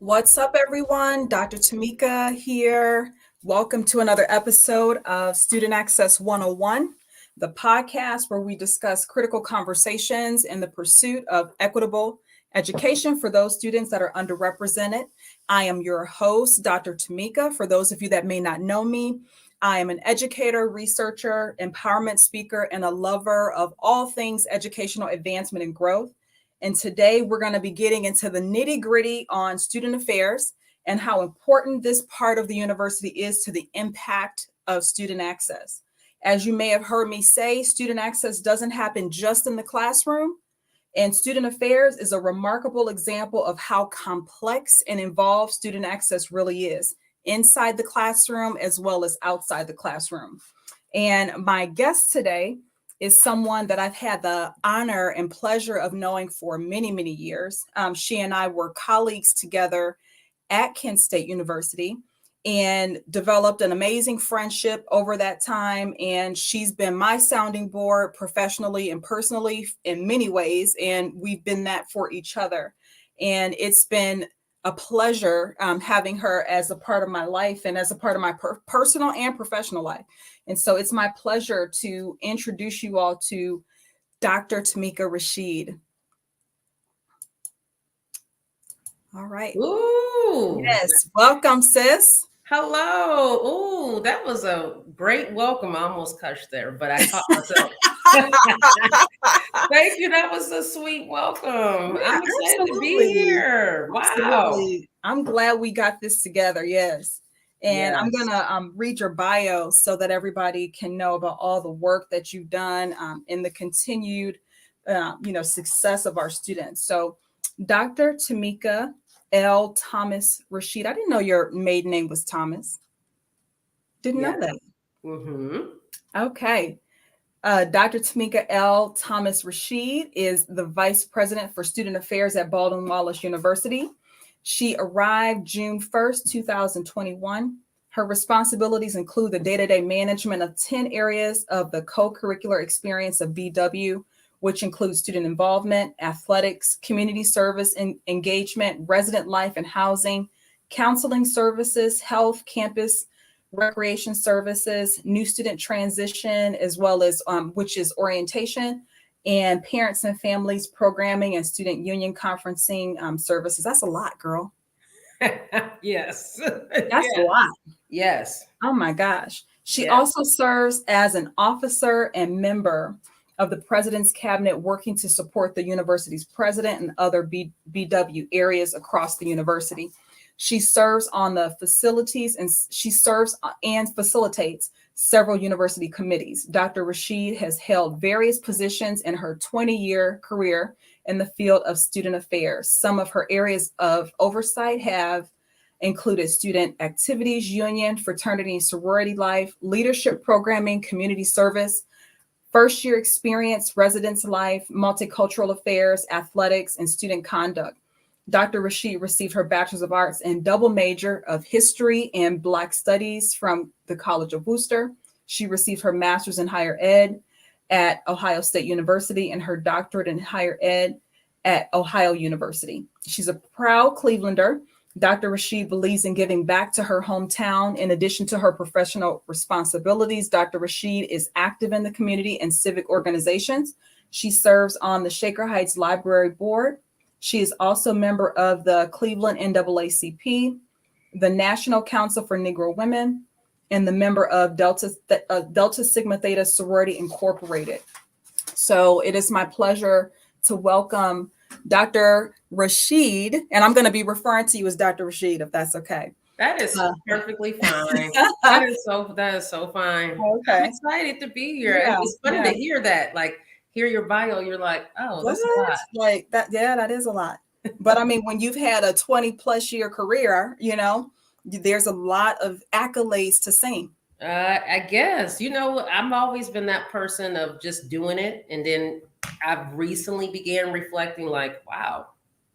What's up, everyone? Dr. Tameka here. Welcome to another episode of Student Access 101, the podcast where we discuss critical conversations in the pursuit of equitable education for those students that are underrepresented. I am your host, Dr. Tameka. For those of you that may not know me, I am an educator, researcher, empowerment speaker, and a lover of all things educational advancement and growth. And today we're going to be getting into the nitty gritty on student affairs and how important this part of the university is to the impact of student access. As you may have heard me say, student access doesn't happen just in the classroom. And student affairs is a remarkable example of how complex and involved student access really is inside the classroom as well as outside the classroom. And my guest today is someone that I've had the honor and pleasure of knowing for many, many years. She and I were colleagues together at Kent State University and developed an amazing friendship over that time. And she's been my sounding board professionally and personally in many ways. And we've been that for each other. And it's been a pleasure having her as a part of my life and as a part of my personal and professional life. And so it's my pleasure to introduce you all to Dr. Timeka Rashid. All right. Ooh. Yes. Welcome, sis. Hello. Ooh, that was a great welcome. I almost cussed there, but I caught myself. Thank you. That was a sweet welcome. Yeah, I'm excited to be absolutely. here. Wow. Absolutely. I'm glad we got this together. Yes. And I'm Yes. going to read your bio so that everybody can know about all the work that you've done in the continued, success of our students. So Dr. Timeka L. Thomas Rashid. I didn't know your maiden name was Thomas. Didn't know Yes. that. Mm-hmm. Okay. Dr. Timeka L. Thomas Rashid is the Vice President for Student Affairs at Baldwin Wallace University. She arrived June 1st, 2021. Her responsibilities include the day-to-day management of 10 areas of the co-curricular experience of BW, which includes student involvement, athletics, community service and engagement, resident life and housing, counseling services, health, campus recreation services, new student transition, as well as which is orientation, and parents and families programming and student union conferencing services. That's a lot, girl. Yes. That's a lot. Yes. Oh my gosh. She Yes. also serves as an officer and member of the president's cabinet, working to support the university's president and other BW areas across the university. She serves on the facilities and she serves and facilitates several university committees. Dr. Rashid has held various positions in her 20-year career in the field of student affairs. Some of her areas of oversight have included student activities, union, fraternity, sorority life, leadership programming, community service, first year experience, residence life, multicultural affairs, athletics, and student conduct. Dr. Rashid received her Bachelor's of Arts and double major of History and Black Studies from the College of Worcester. She received her Master's in Higher Ed at Ohio State University and her doctorate in Higher Ed at Ohio University. She's a proud Clevelander. Dr. Rashid believes in giving back to her hometown. In addition to her professional responsibilities, Dr. Rashid is active in the community and civic organizations. She serves on the Shaker Heights Library Board. She is also a member of the Cleveland NAACP, the National Council for Negro Women, and the member of Delta Sigma Theta Sorority Incorporated. So it is my pleasure to welcome Dr. Rashid, and I'm going to be referring to you as Dr. Rashid, if that's okay. That is perfectly fine. That is so fine. Okay. I'm excited to be here. Yeah, It's funny to hear that. Like, hear your bio, you're like, oh, that's a lot. Like that, yeah, that is a lot. But I mean, when you've had a 20 plus year career, there's a lot of accolades to sing. I guess, I've always been that person of just doing it. And then I've recently began reflecting like, wow,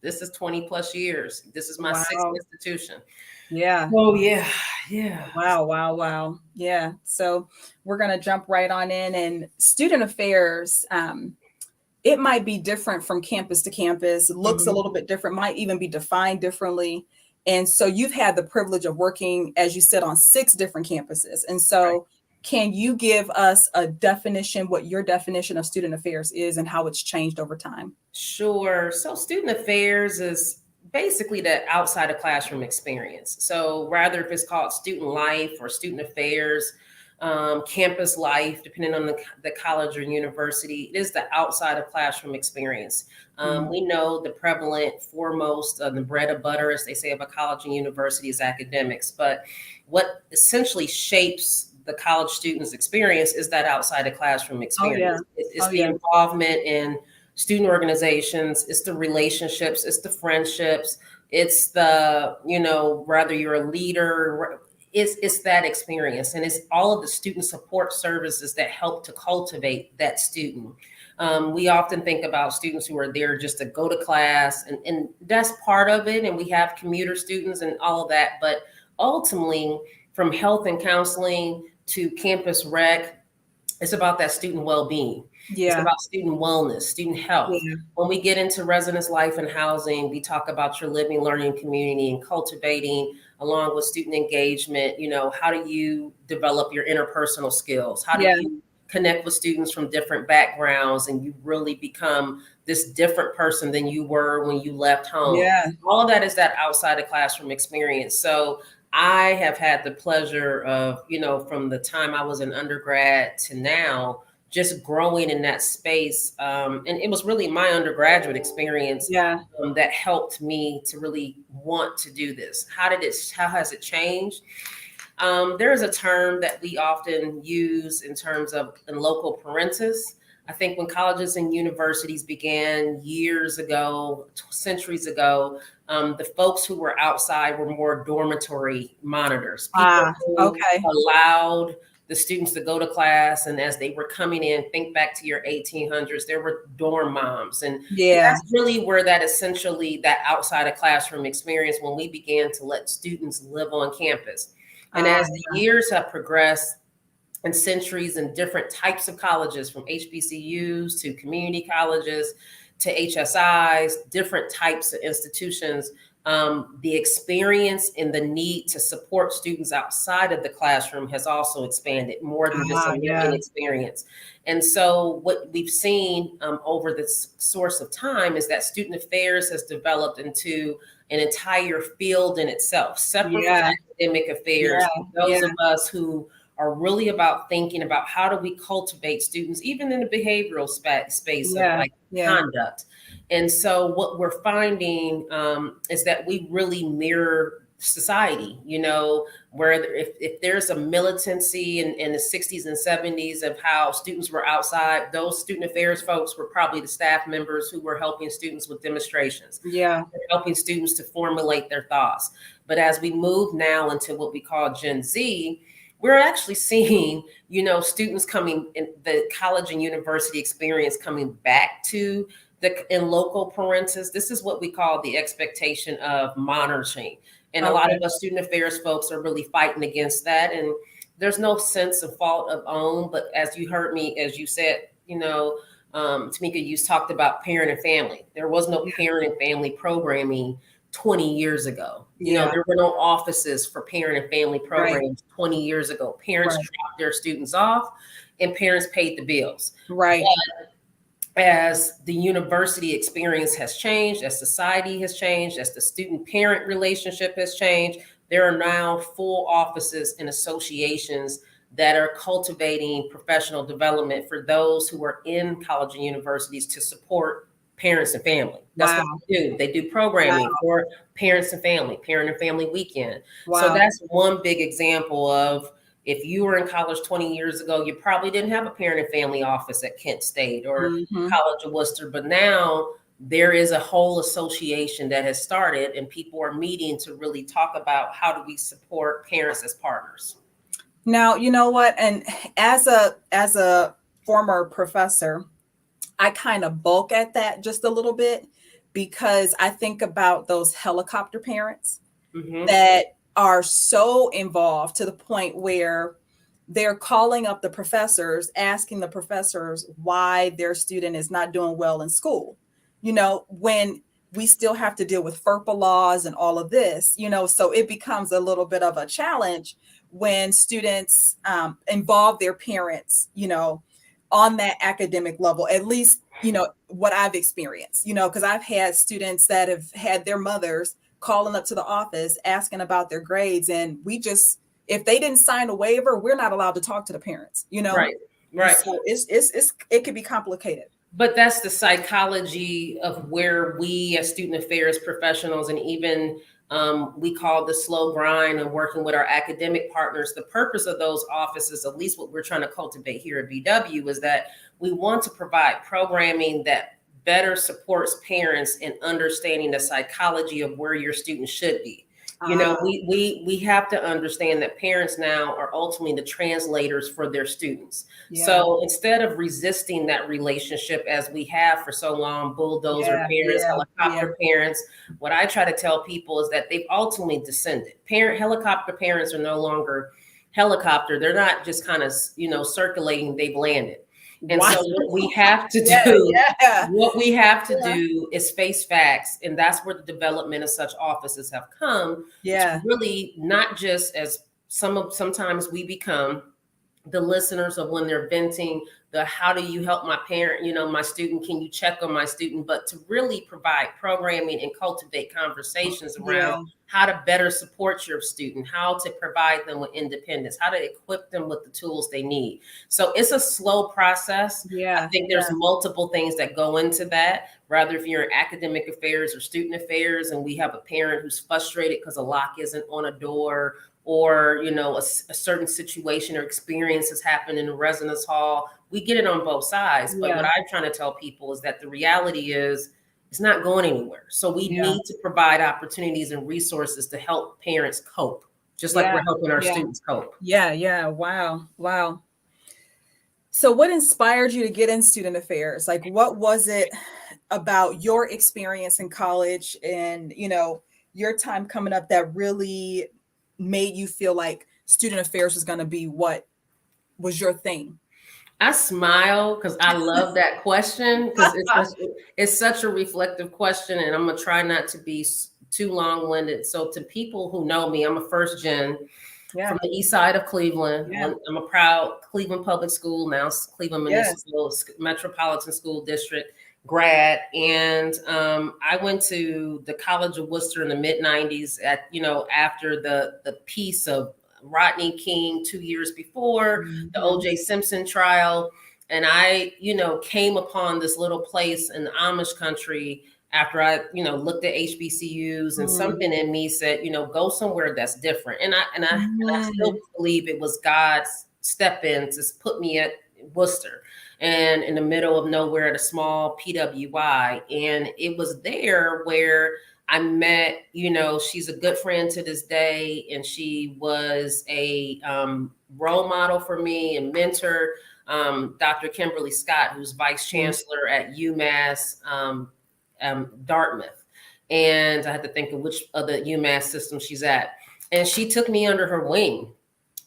this is 20 plus years. This is my sixth institution. Yeah. Oh, yeah. Yeah. Wow. Yeah. So we're going to jump right on in. And student affairs, it might be different from campus to campus. It looks a little bit different, might even be defined differently. And so you've had the privilege of working, as you said, on 6 different campuses. And so can you give us a definition, what your definition of student affairs is and how it's changed over time? Sure. So student affairs is basically the outside of classroom experience. So rather if it's called student life or student affairs, campus life, depending on the college or university, it is the outside of classroom experience. We know the prevalent foremost, the bread and butter, as they say, of a college and university is academics. But what essentially shapes the college student's experience is that outside of classroom experience. It's the involvement in student organizations, it's the relationships, it's the friendships, it's the, whether you're a leader, it's that experience. And it's all of the student support services that help to cultivate that student. We often think about students who are there just to go to class, and that's part of it. And we have commuter students and all of that. But ultimately, from health and counseling to campus rec, it's about that student well-being. It's about student wellness, student health. When we get into residence life and housing, we talk about your living, learning community and cultivating, along with student engagement. How do you develop your interpersonal skills? How do you connect with students from different backgrounds and you really become this different person than you were when you left home? All of that is that outside of classroom experience. So I have had the pleasure of, from the time I was an undergrad to now, just growing in that space. And it was really my undergraduate experience that helped me to really want to do this. How has it changed? There is a term that we often use in terms of in local parentis. I think when colleges and universities began years ago, centuries ago, the folks who were outside were more dormitory monitors. People who allowed the students to go to class, and as they were coming in, think back to your 1800s, there were dorm moms. And that's really where that outside of classroom experience, when we began to let students live on campus. And as the years have progressed, and centuries and different types of colleges, from HBCUs to community colleges to HSIs, different types of institutions, the experience and the need to support students outside of the classroom has also expanded more than just a learning experience. And so what we've seen over this source of time is that student affairs has developed into an entire field in itself, separate from academic affairs. Those of us who are really about thinking about how do we cultivate students, even in the behavioral space of conduct. And so what we're finding is that we really mirror society, where if there's a militancy in the 60s and 70s of how students were outside, those student affairs folks were probably the staff members who were helping students with demonstrations, helping students to formulate their thoughts. But as we move now into what we call Gen Z, we're actually seeing, students coming in the college and university experience coming back to in local parentis. This is what we call the expectation of monitoring. And a lot of us student affairs folks are really fighting against that. And there's no sense of fault of own, but as you heard me, as you said, Tameka, you talked about parent and family. There was no parent and family programming 20 years ago. There were no offices for parent and family programs 20 years ago. Parents dropped their students off and parents paid the bills. But as the university experience has changed, as society has changed, as the student-parent relationship has changed, there are now full offices and associations that are cultivating professional development for those who are in college and universities to support parents and family. That's what they do. They do programming for parents and family, parent and family weekend. So that's one big example of, if you were in college 20 years ago, you probably didn't have a parent and family office at Kent State or College of Worcester, but now there is a whole association that has started and people are meeting to really talk about how do we support parents as partners. Now, you know what? And as a former professor, I kind of bulk at that just a little bit, because I think about those helicopter parents that are so involved to the point where they're calling up the professors, asking the professors why their student is not doing well in school. When we still have to deal with FERPA laws and all of this, so it becomes a little bit of a challenge when students involve their parents, on that academic level, at least, what I've experienced, because I've had students that have had their mothers calling up to the office asking about their grades. And if they didn't sign a waiver, we're not allowed to talk to the parents, Right. Right. So it could be complicated. But that's the psychology of where we as student affairs professionals, and even we call the slow grind and working with our academic partners. The purpose of those offices, at least what we're trying to cultivate here at BW, is that we want to provide programming that better supports parents in understanding the psychology of where your student should be. We have to understand that parents now are ultimately the translators for their students. Yeah. So instead of resisting that relationship as we have for so long, bulldozer parents, helicopter parents, what I try to tell people is that they've ultimately descended. Helicopter parents are no longer helicopter. They're not just kind of, circulating, they've landed. And so what we have to do is face facts. And that's where the development of such offices have come. To really not just as sometimes we become the listeners of when they're venting, how do you help my parent, my student, can you check on my student, but to really provide programming and cultivate conversations around how to better support your student, how to provide them with independence, how to equip them with the tools they need. So it's a slow process. I think there's multiple things that go into that, rather if you're in academic affairs or student affairs, and we have a parent who's frustrated because a lock isn't on a door, or, a certain situation or experience has happened in the residence hall. We get it on both sides. But what I'm trying to tell people is that the reality is it's not going anywhere. So we need to provide opportunities and resources to help parents cope, just like we're helping our students cope. Yeah. Wow. So what inspired you to get in student affairs? Like, what was it about your experience in college and, your time coming up that really made you feel like student affairs was going to be what was your thing? I smile because I love that question, because it's such a reflective question, and I'm going to try not to be too long-winded. So to people who know me, I'm a first gen from the east side of Cleveland. I'm a proud Cleveland Public School, now Cleveland Municipal Metropolitan School District grad. And I went to the College of Worcester in the mid-90s after the piece of Rodney King 2 years before, the O.J. Simpson trial. And I, came upon this little place in the Amish country after I, looked at HBCUs, and something in me said, go somewhere that's different. And I still believe it was God's step in to put me at Worcester, and in the middle of nowhere at a small PWI. And it was there where I met, she's a good friend to this day, and she was a role model for me and mentor, Dr. Kimberly Scott, who's vice chancellor at UMass Dartmouth. And I had to think of which of the UMass system she's at. And she took me under her wing.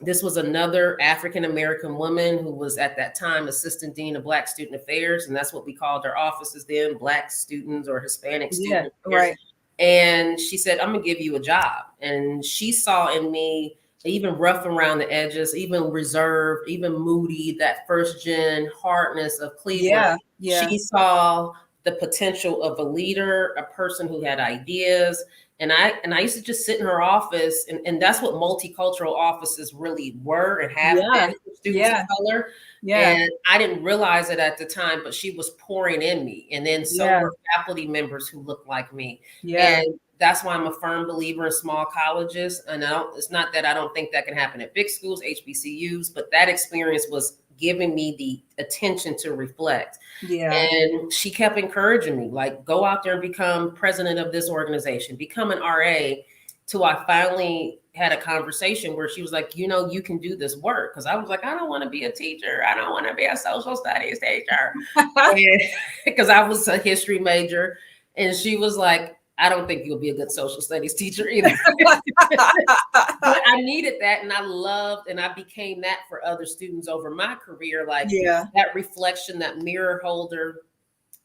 This was another African-American woman who was at that time assistant dean of Black Student Affairs. And that's what we called our offices then, Black students or Hispanic student affairs. And she said, I'm going to give you a job. And she saw in me, even rough around the edges, even reserved, even moody, that first gen hardness of Cleveland. She saw the potential of a leader, a person who had ideas. And I used to just sit in her office, and that's what multicultural offices really were and have been for students of color. And I didn't realize it at the time, but she was pouring in me. And then so were faculty members who looked like me. And that's why I'm a firm believer in small colleges. And it's not that I don't think that can happen at big schools, HBCUs, but that experience was giving me the attention to reflect. And she kept encouraging me, like, go out there and become president of this organization, become an RA, till I finally had a conversation where she was like, you can do this work. Because I was like, I don't want to be a teacher. I don't want to be a social studies teacher. Because I was a history major. And she was like, I don't think you'll be a good social studies teacher either. But I needed that, and I loved, and I became that for other students over my career, like that reflection, that mirror holder.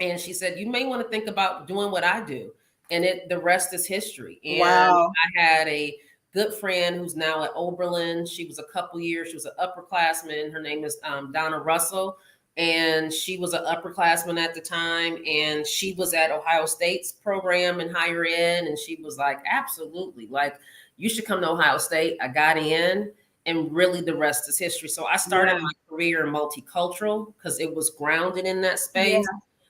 And she said, you may want to think about doing what I do. and the rest is history. And Wow. I had a good friend who's now at Oberlin. She was a couple years. She was an upperclassman. Her name is Donna Russell. And she was an upperclassman at the time. And she was at Ohio State's program in higher ed. And she was like, absolutely, like, you should come to Ohio State. I got in, and really the rest is history. So I started my career in multicultural because it was grounded in that space.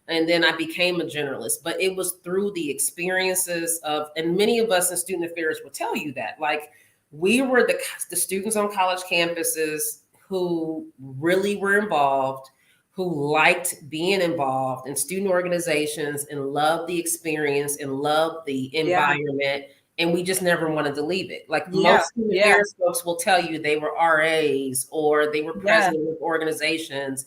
And then I became a generalist, but it was through the experiences of, and many of us in student affairs will tell you that, like, we were the students on college campuses who really were involved, who liked being involved in student organizations and loved the experience and loved the environment. And we just never wanted to leave it. Like most student affairs folks will tell you they were RAs or they were president of organizations.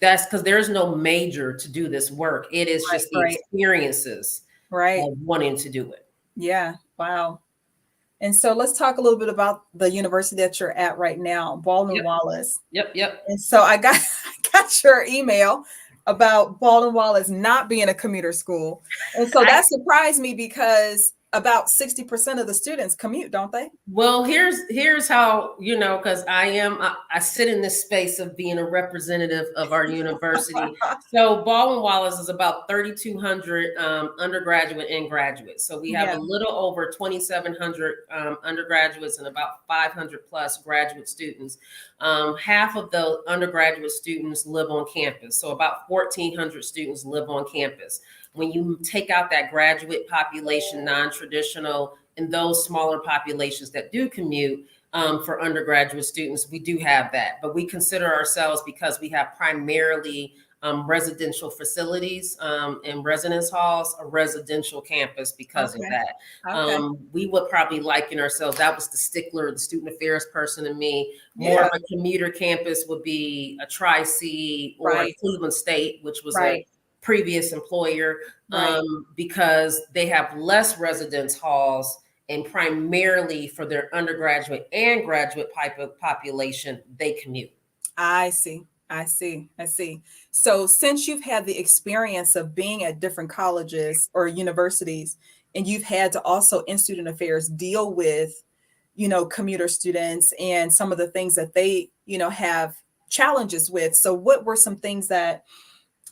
That's because there's no major to do this work. It is just the experiences of wanting to do it. Yeah. Wow. And so let's talk a little bit about the university that you're at right now, Baldwin Wallace. Yep. And so I got your email about Baldwin Wallace not being a commuter school. And so that surprised me because about 60% of the students commute, don't they? Well, here's how, because I sit in this space of being a representative of our university. So Baldwin Wallace is about 3,200 undergraduate and graduates. So we have a little over 2,700 undergraduates and about 500 plus graduate students. Half of the undergraduate students live on campus. So about 1,400 students live on campus. When you take out that graduate population, non-traditional, and those smaller populations that do commute for undergraduate students, we do have that. But we consider ourselves, because we have primarily residential facilities and residence halls, a residential campus because of that. We would probably liken ourselves, that was the stickler, the student affairs person in me. More of a commuter campus would be a Tri-C or a Cleveland State, which was a previous employer, because they have less residence halls, and primarily for their undergraduate and graduate population, they commute. I see. So since you've had the experience of being at different colleges or universities, and you've had to also in student affairs deal with, commuter students and some of the things that they, have challenges with. So what were some things that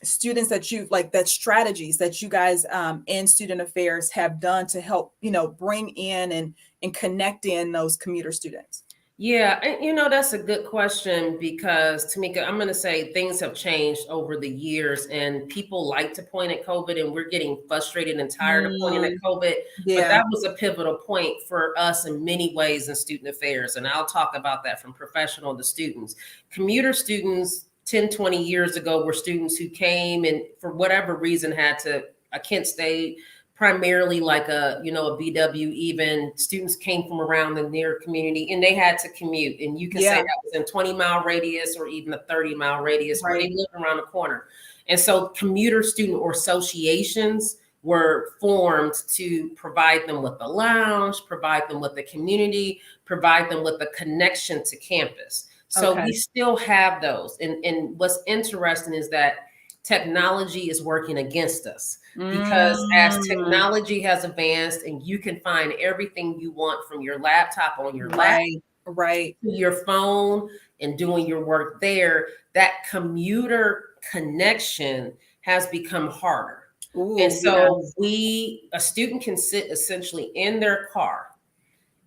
students that you that strategies that you guys in student affairs have done to help, bring in and connect in those commuter students? Yeah, and that's a good question, because Tameka, I'm going to say things have changed over the years, and people like to point at COVID, and we're getting frustrated and tired of pointing at COVID. But that was a pivotal point for us in many ways in student affairs. And I'll talk about that from professional to students. Commuter students 10, 20 years ago were students who came and for whatever reason had to, a Kent State, primarily like a BW, even students came from around the near community and they had to commute. And you can say that was in 20-mile radius or even a 30-mile radius where they lived around the corner. And so commuter student or associations were formed to provide them with a lounge, provide them with a community, provide them with a connection to campus. So we still have those. And what's interesting is that technology is working against us, because as technology has advanced and you can find everything you want from your laptop on your lap, to your phone and doing your work there, that commuter connection has become harder. And so a student can sit essentially in their car.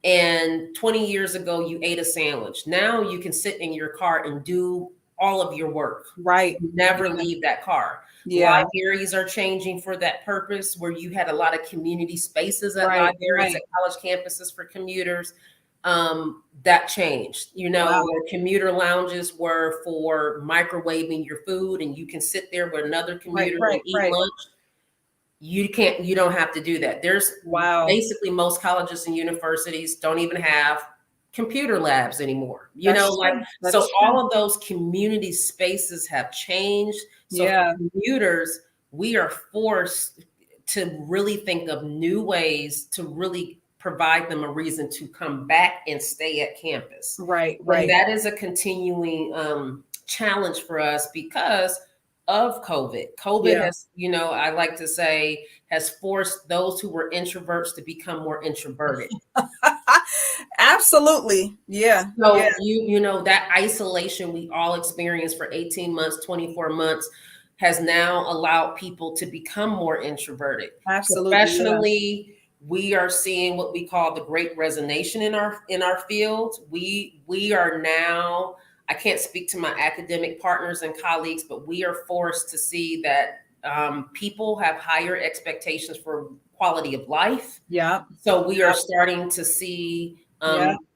And 20 years ago, you ate a sandwich. Now you can sit in your car and do all of your work. You never leave that car. Libraries are changing for that purpose, where you had a lot of community spaces at libraries, at college campuses for commuters. That changed, where commuter lounges were for microwaving your food, and you can sit there with another commuter and eat lunch. You don't have to do that. There's basically most colleges and universities don't even have computer labs anymore. So all of those community spaces have changed. So for commuters, we are forced to really think of new ways to really provide them a reason to come back and stay at campus. And that is a continuing challenge for us, because of COVID. COVID has, I like to say, has forced those who were introverts to become more introverted. Absolutely. Yeah. So Yeah. that isolation we all experienced for 18 months, 24 months has now allowed people to become more introverted. Absolutely. Professionally, we are seeing what we call the great resignation in our field. We are now, I can't speak to my academic partners and colleagues, but we are forced to see that people have higher expectations for quality of life. Yeah. So we are starting to see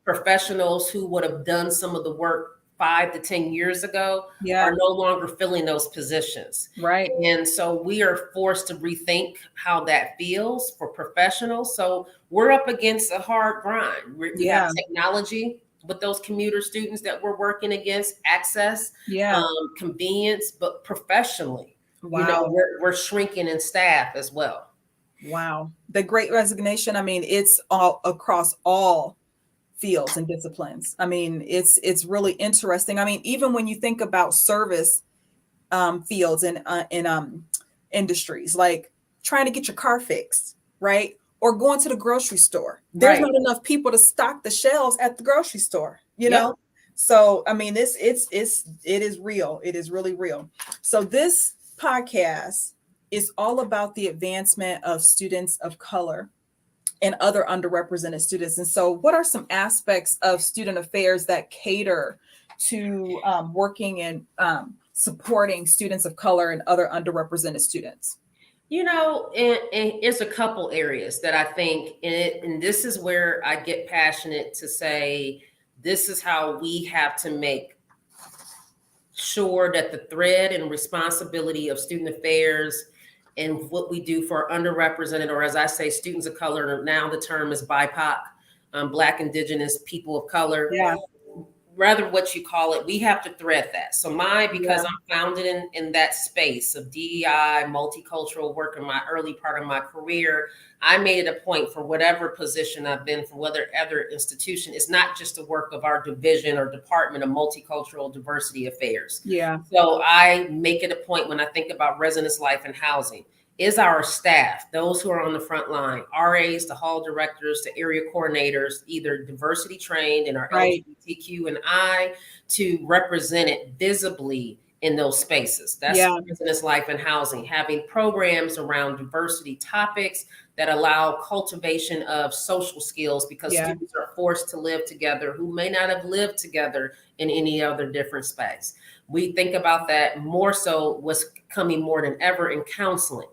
professionals who would have done some of the work 5 to 10 years ago are no longer filling those positions. Right. And so we are forced to rethink how that feels for professionals. So we're up against a hard grind. We have technology with those commuter students that we're working against, access, convenience, but professionally, we're shrinking in staff as well. Wow. The great resignation. I mean, it's all across all fields and disciplines. I mean, it's really interesting. I mean, even when you think about service fields and in industries, like trying to get your car fixed, right? Or going to the grocery store. There's not enough people to stock the shelves at the grocery store, you know? So, I mean, it is real. It is really real. So this podcast is all about the advancement of students of color and other underrepresented students. And so what are some aspects of student affairs that cater to working and supporting students of color and other underrepresented students? And it's a couple areas that I think, and this is where I get passionate to say, this is how we have to make sure that the thread and responsibility of student affairs and what we do for underrepresented, or as I say, students of color, now the term is BIPOC, Black, Indigenous, people of color. Rather what you call it, we have to thread that. So because I'm founded in that space of DEI, multicultural work in my early part of my career, I made it a point for whatever position I've been for, whether other institution, it's not just the work of our division or department of multicultural diversity affairs. So I make it a point when I think about residence life and housing, is our staff, those who are on the front line, RAs, the hall directors, the area coordinators, either diversity trained in our LGBTQ and I, to represent it visibly in those spaces. That's residence life and housing, having programs around diversity topics that allow cultivation of social skills, because students are forced to live together who may not have lived together in any other different space. We think about that more so what's coming more than ever in counseling.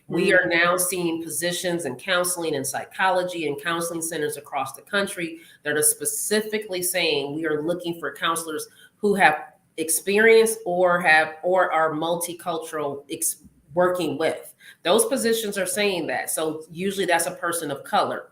We are now seeing positions in counseling and psychology and counseling centers across the country that are specifically saying we are looking for counselors who have experience or are multicultural working with. Those positions are saying that. So usually that's a person of color.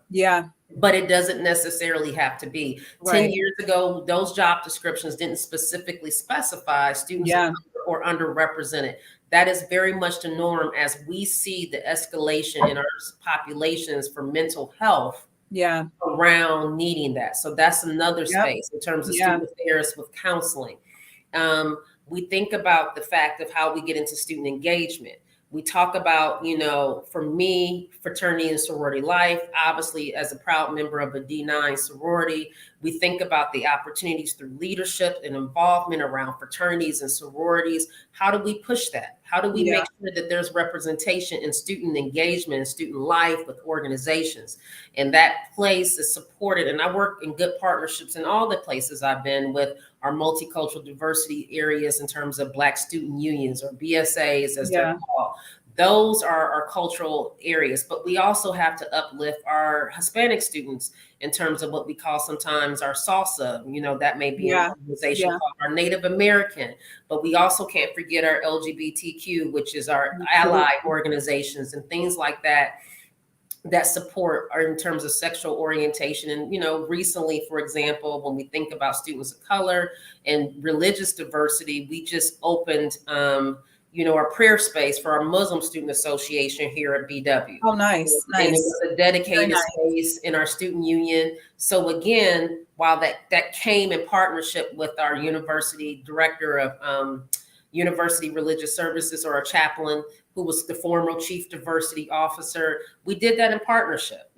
But it doesn't necessarily have to be. 10 years ago, those job descriptions didn't specifically specify students of color or underrepresented. That is very much the norm as we see the escalation in our populations for mental health around needing that. So that's another space in terms of student affairs with counseling. We think about the fact of how we get into student engagement. We talk about, for me, fraternity and sorority life, obviously as a proud member of a D9 sorority, we think about the opportunities through leadership and involvement around fraternities and sororities. How do we push that? How do we make sure that there's representation in student engagement and student life with organizations? And that place is supported. And I work in good partnerships in all the places I've been with our multicultural diversity areas in terms of Black student unions, or BSAs as they're called. Those are our cultural areas, but we also have to uplift our Hispanic students in terms of what we call sometimes our salsa, that may be an organization called our Native American, but we also can't forget our LGBTQ, which is our ally organizations and things like that, that support are in terms of sexual orientation. And, recently, for example, when we think about students of color and religious diversity, we just opened, our prayer space for our Muslim Student Association here at BW. Oh, nice. And it was a dedicated space in our student union. So again, while that came in partnership with our university director of, University Religious Services, or a chaplain who was the former chief diversity officer. We did that in partnership.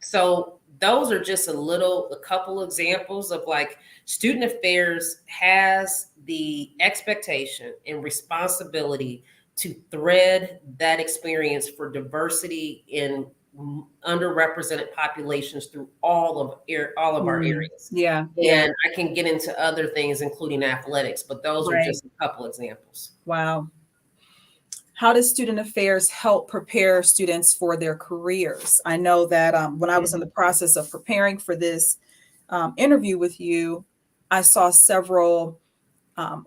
So those are just a couple examples of like student affairs has the expectation and responsibility to thread that experience for diversity in underrepresented populations through all of our areas. Yeah. And I can get into other things, including athletics, but those are just a couple examples. Wow. How does student affairs help prepare students for their careers? I know that when I was in the process of preparing for this interview with you, I saw several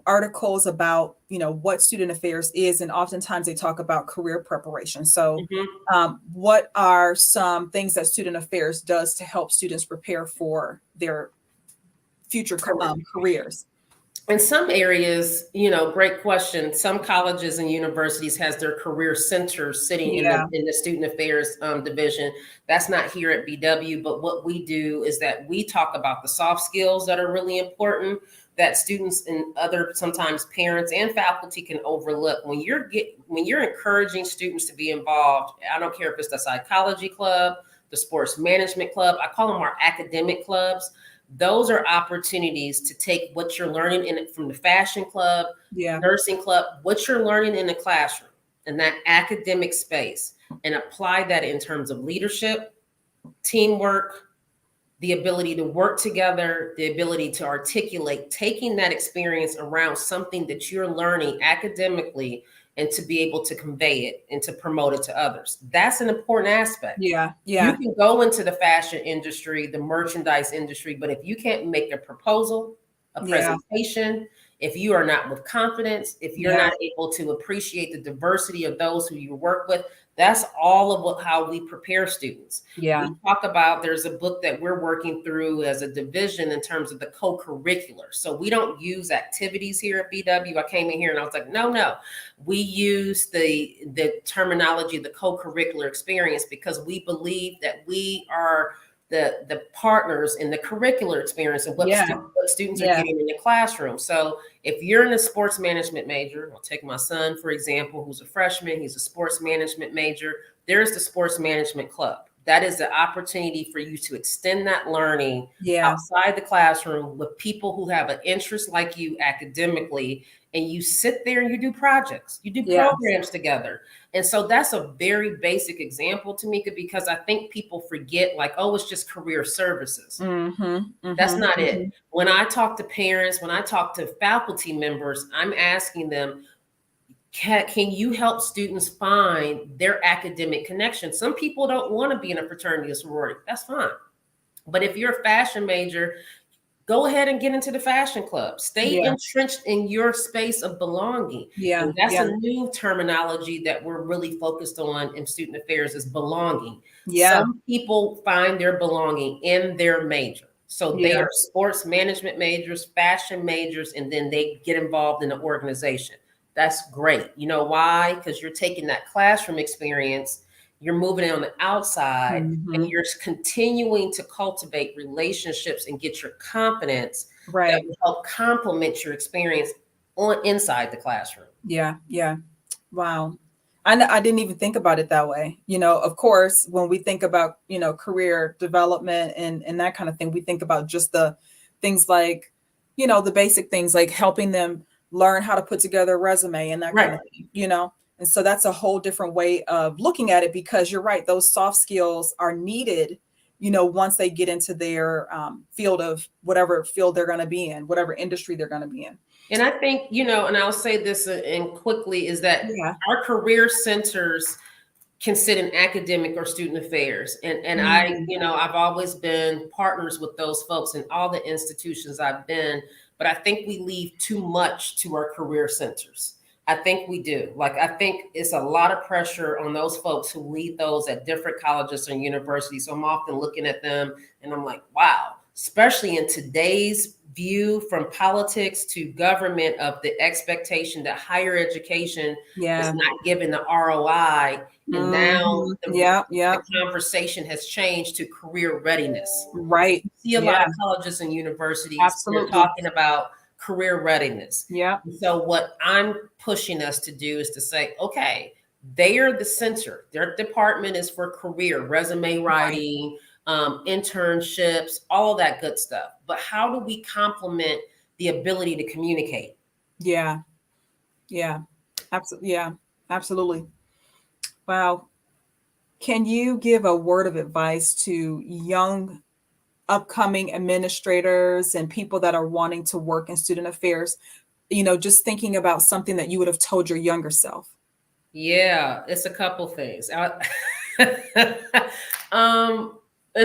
articles about, what student affairs is, and oftentimes they talk about career preparation. So what are some things that student affairs does to help students prepare for their future careers? In some areas, great question. Some colleges and universities has their career centers sitting in the student affairs division. That's not here at BW, but what we do is that we talk about the soft skills that are really important that students and other sometimes parents and faculty can overlook. When you're encouraging students to be involved, I don't care if it's the psychology club, the sports management club, I call them our academic clubs. Those are opportunities to take what you're learning from the fashion club, nursing club, what you're learning in the classroom, in that academic space, and apply that in terms of leadership, teamwork, the ability to work together, the ability to articulate, taking that experience around something that you're learning academically and to be able to convey it and to promote it to others. That's an important aspect. Yeah. You can go into the fashion industry, the merchandise industry, but if you can't make a proposal, a presentation, if you are not with confidence, if you're not able to appreciate the diversity of those who you work with, that's all of how we prepare students. We talk about, there's a book that we're working through as a division in terms of the co-curricular. So we don't use activities here at BW. I came in here and I was like, no. We use the terminology, the co-curricular experience, because we believe that we are the partners in the curricular experience and what students are getting in the classroom. So if you're in a sports management major, I'll take my son, for example, who's a freshman, he's a sports management major. There's the sports management club. That is the opportunity for you to extend that learning outside the classroom with people who have an interest like you academically, and you sit there and you do projects, you do programs together. And so that's a very basic example, Tameka, because I think people forget, like, oh, it's just career services. That's not it. When I talk to parents, when I talk to faculty members, I'm asking them, can you help students find their academic connection? Some people don't want to be in a fraternity or sorority. That's fine. But if you're a fashion major, go ahead and get into the fashion club. Stay entrenched in your space of belonging. And that's a new terminology that we're really focused on in student affairs, is belonging. Some people find their belonging in their major. So they are sports management majors, fashion majors, and then they get involved in the organization. That's great. You know why? Because you're taking that classroom experience, you're moving it on the outside, and you're continuing to cultivate relationships and get your confidence that will help complement your experience inside the classroom. Wow. I didn't even think about it that way. Of course, when we think about, career development and that kind of thing, we think about just the things like, the basic things like helping them learn how to put together a resume and that kind of thing, And so that's a whole different way of looking at it, because you're right. Those soft skills are needed, once they get into their field of whatever field they're going to be in, whatever industry they're going to be in. And I think, and I'll say this and quickly, is that our career centers can sit in academic or student affairs. And I've always been partners with those folks in all the institutions I've been, but I think we leave too much to our career centers. I think we do. I think it's a lot of pressure on those folks who lead those at different colleges and universities. So I'm often looking at them and I'm like, wow, especially in today's view from politics to government of the expectation that higher education is not given the ROI. And now the conversation has changed to career readiness. Right. You see a lot of colleges and universities, they're talking about career readiness. Yeah. So what I'm pushing us to do is to say, okay, they are the center. Their department is for career, resume writing, internships, all of that good stuff. But how do we complement the ability to communicate? Yeah. Yeah. Absolutely. Yeah. Absolutely. Wow. Can you give a word of advice to young upcoming administrators and people that are wanting to work in student affairs? Just thinking about something that you would have told your younger self. Yeah, it's a couple things. There's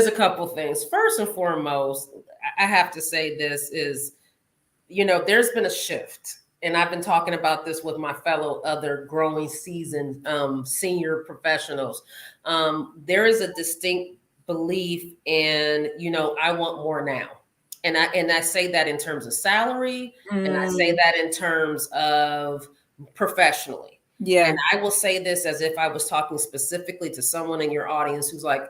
a couple things. First and foremost, I have to say this is, there's been a shift. And I've been talking about this with my fellow other growing seasoned senior professionals. There is a distinct belief in, I want more now. And I say that in terms of salary, and I say that in terms of professionally. Yeah. And I will say this as if I was talking specifically to someone in your audience who's like,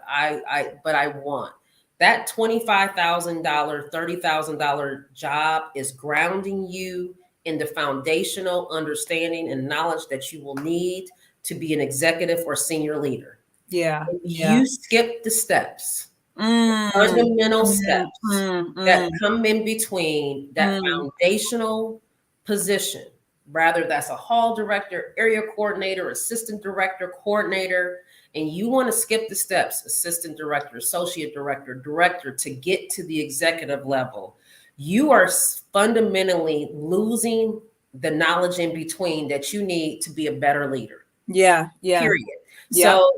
but I want. That $25,000, $30,000 job is grounding you in the foundational understanding and knowledge that you will need to be an executive or senior leader. Yeah. You skip the steps, fundamental steps that come in between that foundational position. Rather, that's a hall director, area coordinator, assistant director, coordinator, and you want to skip the steps, assistant director, associate director, director, to get to the executive level. You are fundamentally losing the knowledge in between that you need to be a better leader. Yeah. Yeah. Period. Yeah. So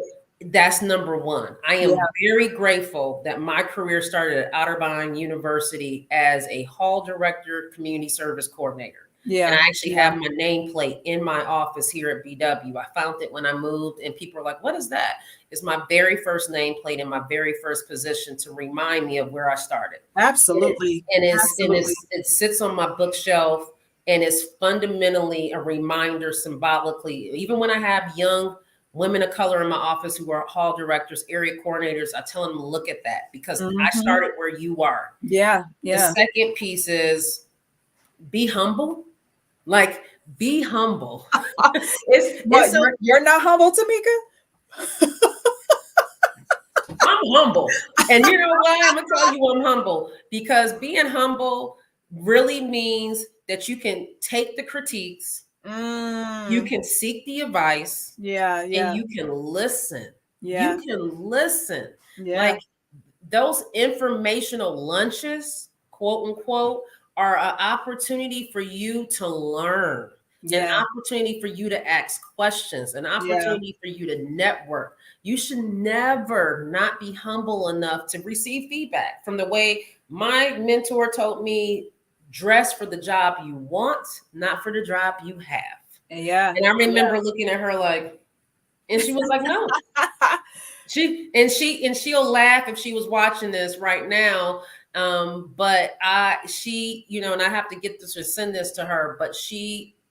that's number one. I am very grateful that my career started at Otterbein University as a hall director, community service coordinator. Yeah. And I actually have my nameplate in my office here at BW. I found it when I moved, and people are like, what is that? It's my very first nameplate in my very first position to remind me of where I started. Absolutely. It sits on my bookshelf, and it's fundamentally a reminder symbolically. Even when I have young women of color in my office who are hall directors, area coordinators, I tell them to look at that because I started where you are. Yeah. Yeah. The second piece is be humble. Like, be humble. You're not humble, Tameka? I'm humble. And you know what? I'm going to tell you I'm humble, because being humble really means that you can take the critiques, you can seek the advice, and you can listen. You can listen. Like, those informational lunches, quote unquote, are an opportunity for you to learn, an opportunity for you to ask questions, an opportunity for you to network. You should never not be humble enough to receive feedback. From the way my mentor told me, dress for the job you want, not for the job you have. Yeah. And I remember looking at her like, and she was like, no. She'll laugh if she was watching this right now. But she, and I have to get this or send this to her, but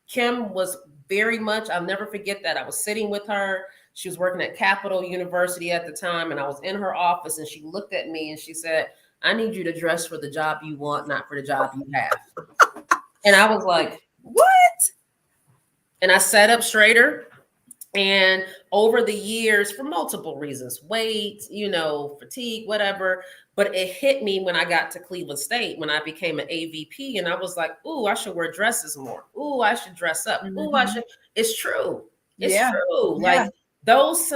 Kim was very much, I'll never forget that. I was sitting with her. She was working at Capital University at the time, and I was in her office, and she looked at me and she said, I need you to dress for the job you want, not for the job you have. And I was like, what? And I sat up straighter. And over the years, for multiple reasons, weight, fatigue, whatever, but it hit me when I got to Cleveland State, when I became an AVP, and I was like, ooh, I should wear dresses more. Ooh, I should dress up. Ooh, I should. It's true. It's true. Like, those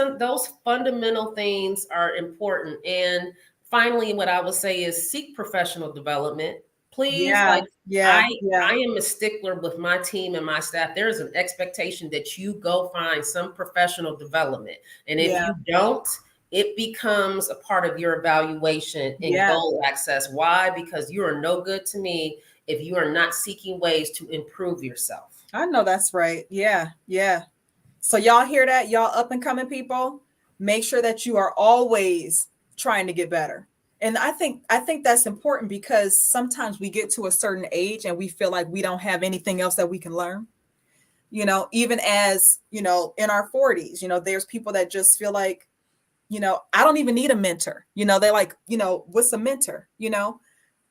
fundamental things are important. And finally, what I will say is seek professional development. Please, I am a stickler with my team and my staff. There is an expectation that you go find some professional development. And if you don't, it becomes a part of your evaluation and goal access. Why? Because you are no good to me if you are not seeking ways to improve yourself. I know that's right. Yeah. Yeah. So y'all hear that? Y'all up and coming people, make sure that you are always trying to get better. And I think that's important, because sometimes we get to a certain age and we feel like we don't have anything else that we can learn. Even as, in our 40s, there's people that just feel like, I don't even need a mentor. They're like, what's a mentor?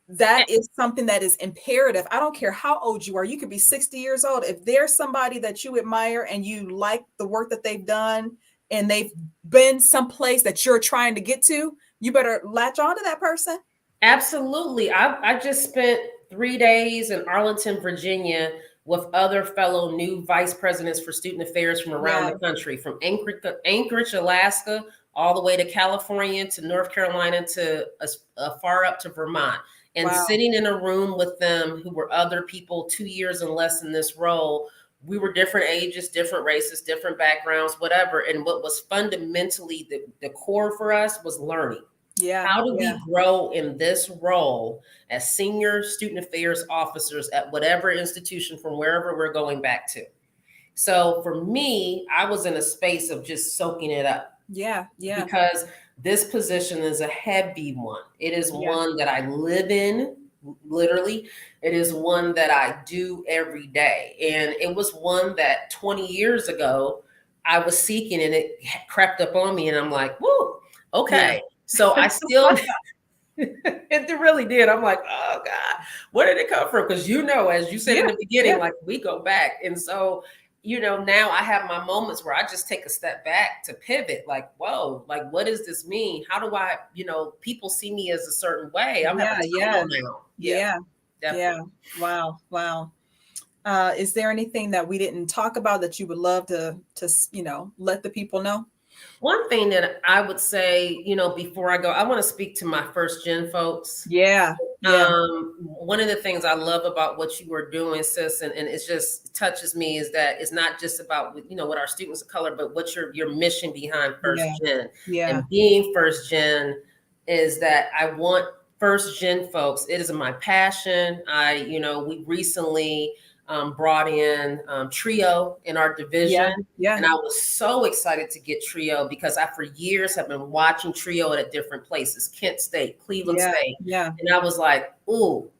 that is something that is imperative. I don't care how old you are. You could be 60 years old. If there's somebody that you admire and you like the work that they've done and they've been someplace that you're trying to get to, you better latch on to that person. Absolutely. I just spent 3 days in Arlington, Virginia with other fellow new vice presidents for student affairs from around the country, from Anchorage, Alaska, all the way to California, to North Carolina, to far up to Vermont. And sitting in a room with them who were other people 2 years and less in this role, we were different ages, different races, different backgrounds, whatever. And what was fundamentally the core for us was learning. Yeah. How do we grow in this role as senior student affairs officers at whatever institution from wherever we're going back to? So for me, I was in a space of just soaking it up. Yeah. Yeah. Because this position is a heavy one. It is one that I live in, literally. It is one that I do every day. And it was one that 20 years ago, I was seeking and it crept up on me. And I'm like, whoa, okay. Yeah. So I still, it really did. I'm like, oh God, where did it come from? Because, you know, as you said in the beginning, like we go back. And so, you know, now I have my moments where I just take a step back to pivot, like, whoa, like, what does this mean? How do I, you know, people see me as a certain way. I'm having a title now. Yeah. Wow. Is there anything that we didn't talk about that you would love to, you know, let the people know? One thing that I would say, you know, before I go, I want to speak to my first gen folks. One of the things I love about what you were doing, sis, and it just touches me is that it's not just about, you know, what our students of color, but what your mission behind first gen. And being first gen is that I want first gen folks. It is my passion. We recently brought in Trio in our division. And I was so excited to get Trio because I, for years, have been watching Trio at different places, Kent State, Cleveland State. And I was like, ooh,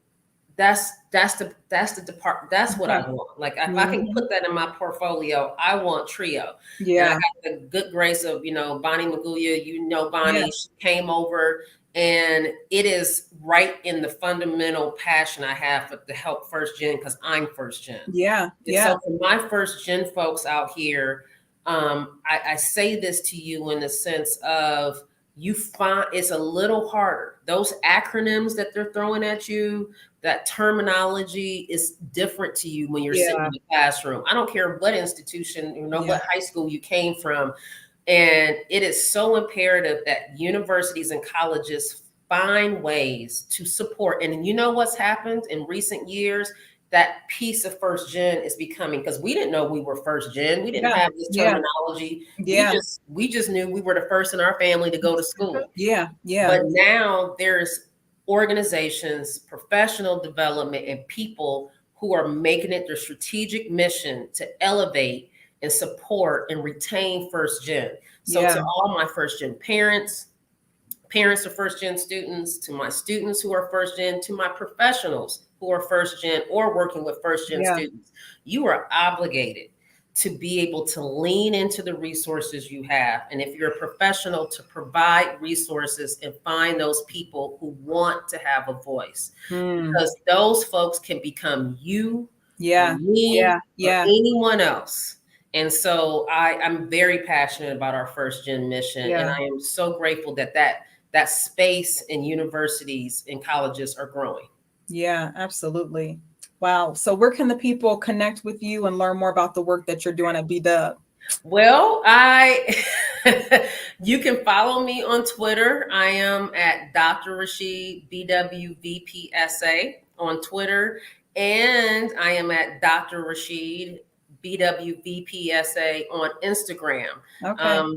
that's the department. That's what I want. Like, if I can put that in my portfolio, I want Trio. And I got the good grace of, you know, Bonnie Magulia, you know, Bonnie, she came over. And it is right in the fundamental passion I have to help first gen because I'm first gen. So for my first gen folks out here, I say this to you in the sense of you find it's a little harder. Those acronyms that they're throwing at you, that terminology is different to you when you're sitting in the classroom. I don't care what institution, you know, what high school you came from. And it is so imperative that universities and colleges find ways to support. And you know what's happened in recent years? That piece of first gen is becoming, because we didn't know we were first gen. We didn't have this terminology. We just knew we were the first in our family to go to school. But now there's organizations, professional development, and people who are making it their strategic mission to elevate and support and retain first gen. So to all my first gen parents of first gen students, to my students who are first gen, to my professionals who are first gen or working with first gen students, you are obligated to be able to lean into the resources you have. And if you're a professional, to provide resources and find those people who want to have a voice, because those folks can become you, me, or anyone else. And so I'm very passionate about our first gen mission. And I am so grateful that space in universities and colleges are growing. Yeah, absolutely. Wow. So where can the people connect with you and learn more about the work that you're doing at BW? Well, you can follow me on Twitter. I am at Dr. Rashid BW VPSA on Twitter. And I am at Dr. Rashid BWVPSA on Instagram.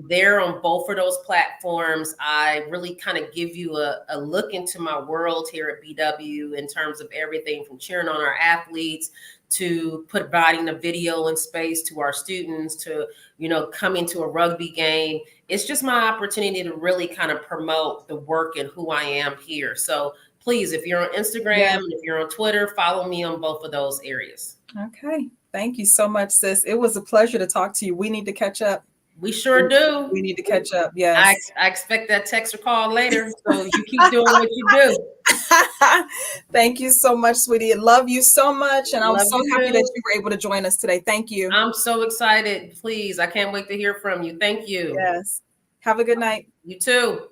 There on both of those platforms, I really kind of give you a look into my world here at BW in terms of everything from cheering on our athletes to providing a video and space to our students to, you know, coming to a rugby game. It's just my opportunity to really kind of promote the work and who I am here. So please, if you're on Instagram, if you're on Twitter, follow me on both of those areas. Okay. Thank you so much, sis. It was a pleasure to talk to you. We need to catch up. We sure do. We need to catch up. Yes. I expect that text or call later. So you keep doing what you do. Thank you so much, sweetie. Love you so much. And I'm Love so you happy that too. you were able to join us today. Thank you. I'm so excited. Please, I can't wait to hear from you. Thank you. Yes. Have a good night. You too.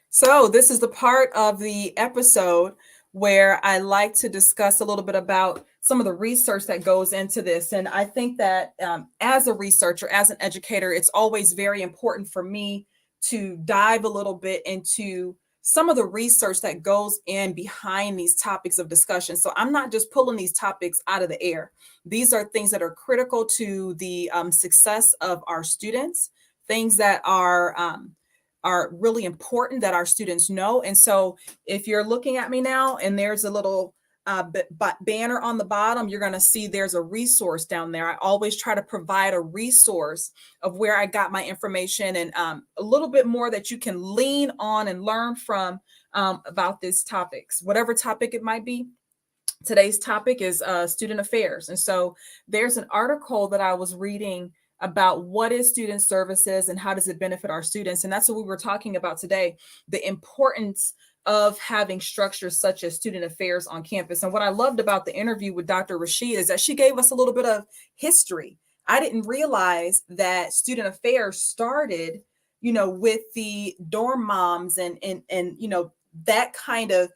So, this is the part of the episode where I like to discuss a little bit about some of the research that goes into this. And I think that as a researcher, as an educator, it's always very important for me to dive a little bit into some of the research that goes in behind these topics of discussion. So, I'm not just pulling these topics out of the air. These are things that are critical to the success of our students, things that are really important that our students know. And so if you're looking at me now and there's a little banner on the bottom, you're going to see there's a resource down there. I always try to provide a resource of where I got my information and a little bit more that you can lean on and learn from about these topics, whatever topic it might be. Today's topic is student affairs. And so there's an article that I was reading about what is student services and how does it benefit our students. And that's what we were talking about today, the importance of having structures such as student affairs on campus. And what I loved about the interview with Dr. Rashid is that she gave us a little bit of history. I didn't realize that student affairs started, with the dorm moms and that kind of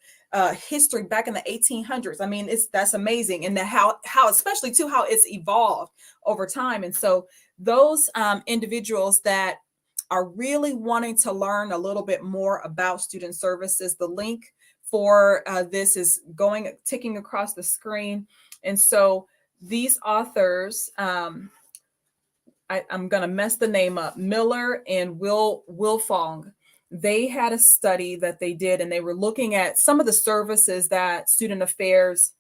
history back in the 1800s. I mean, that's amazing. And how especially too, how it's evolved over time. And so those individuals that are really wanting to learn a little bit more about student services, the link for this is ticking across the screen. And so these authors, I'm going to mess the name up, Miller and Wilfong, they had a study that they did, and they were looking at some of the services that student affairs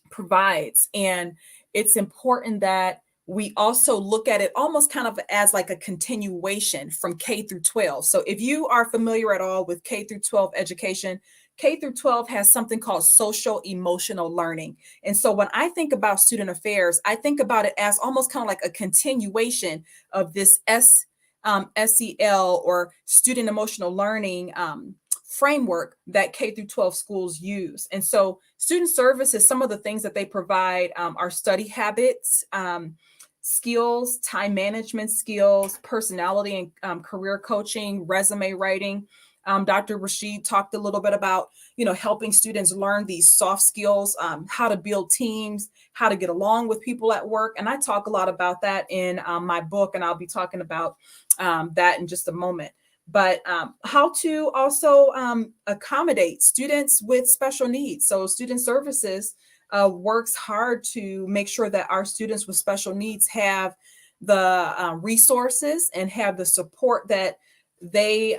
provides. And it's important that we also look at it almost kind of as like a continuation from K through 12. So if you are familiar at all with K through 12 education, K through 12 has something called social emotional learning. And so when I think about student affairs, I think about it as almost kind of like a continuation of this SEL or student emotional learning framework that K through 12 schools use. And so student services, some of the things that they provide are study habits, skills, time management skills, personality and career coaching, resume writing. Dr. Rashid talked a little bit about, helping students learn these soft skills, how to build teams, how to get along with people at work. And I talk a lot about that in my book, and I'll be talking about that in just a moment. But how to also accommodate students with special needs. So student services works hard to make sure that our students with special needs have the resources and have the support that they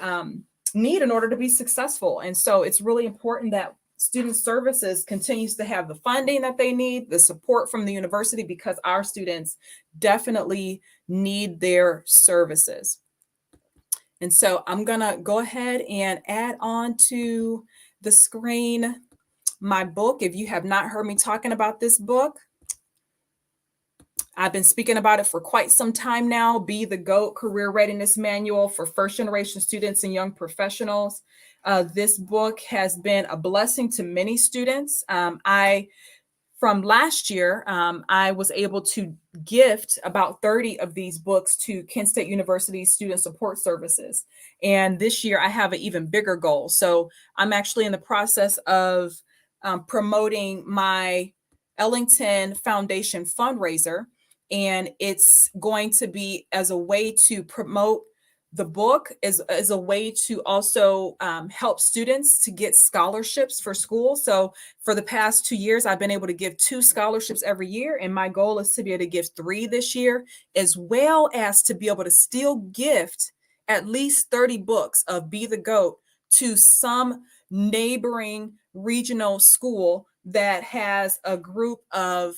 need in order to be successful. And so it's really important that student services continues to have the funding that they need, the support from the university, because our students definitely need their services. And so I'm going to go ahead and add on to the screen my book. If you have not heard me talking about this book, I've been speaking about it for quite some time now. Be the GOAT Career Readiness Manual for First Generation Students and Young Professionals. This book has been a blessing to many students. From last year, I was able to gift about 30 of these books to Kent State University Student Support Services. And this year I have an even bigger goal. So I'm actually in the process of promoting my Ellington Foundation fundraiser. And it's going to be as a way to promote the book, as a way to also help students to get scholarships for school. So for the past 2 years, I've been able to give 2 scholarships every year. And my goal is to be able to give 3 this year, as well as to be able to still gift at least 30 books of Be the GOAT to some neighboring regional school that has a group of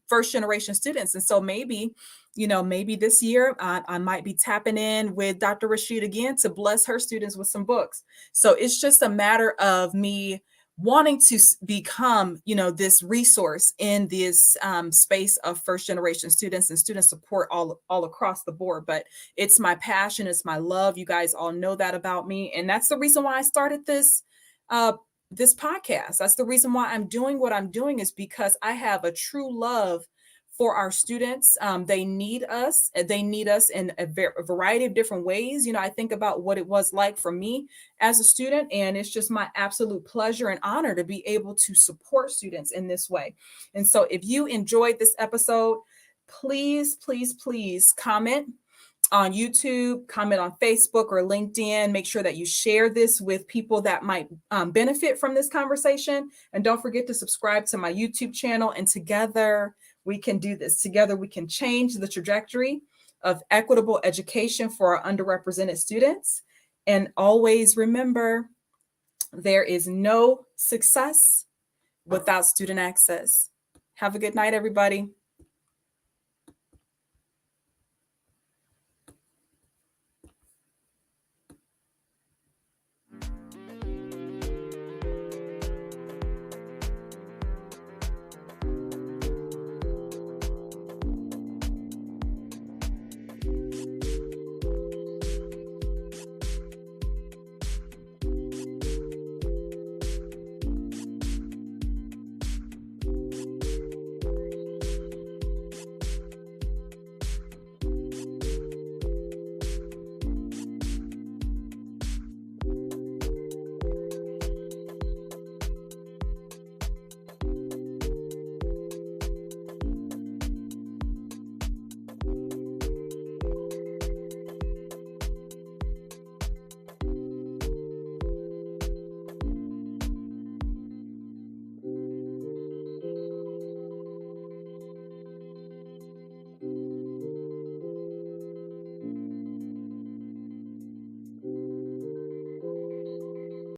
first generation students. And so maybe this year I might be tapping in with Dr. Rashid again to bless her students with some books. So it's just a matter of me wanting to become, this resource in this space of first generation students and student support all across the board. But it's my passion, it's my love. You guys all know that about me, and that's the reason why I started this podcast. That's the reason why I'm doing what I'm doing, is because I have a true love for our students. They need us. They need us in a variety of different ways. I think about what it was like for me as a student, and it's just my absolute pleasure and honor to be able to support students in this way. And so if you enjoyed this episode, please, please, please comment on YouTube, comment on Facebook or LinkedIn. Make sure that you share this with people that might benefit from this conversation. And don't forget to subscribe to my YouTube channel. And together we can do this. Together we can change the trajectory of equitable education for our underrepresented students. And always remember, there is no success without student access. Have a good night, everybody.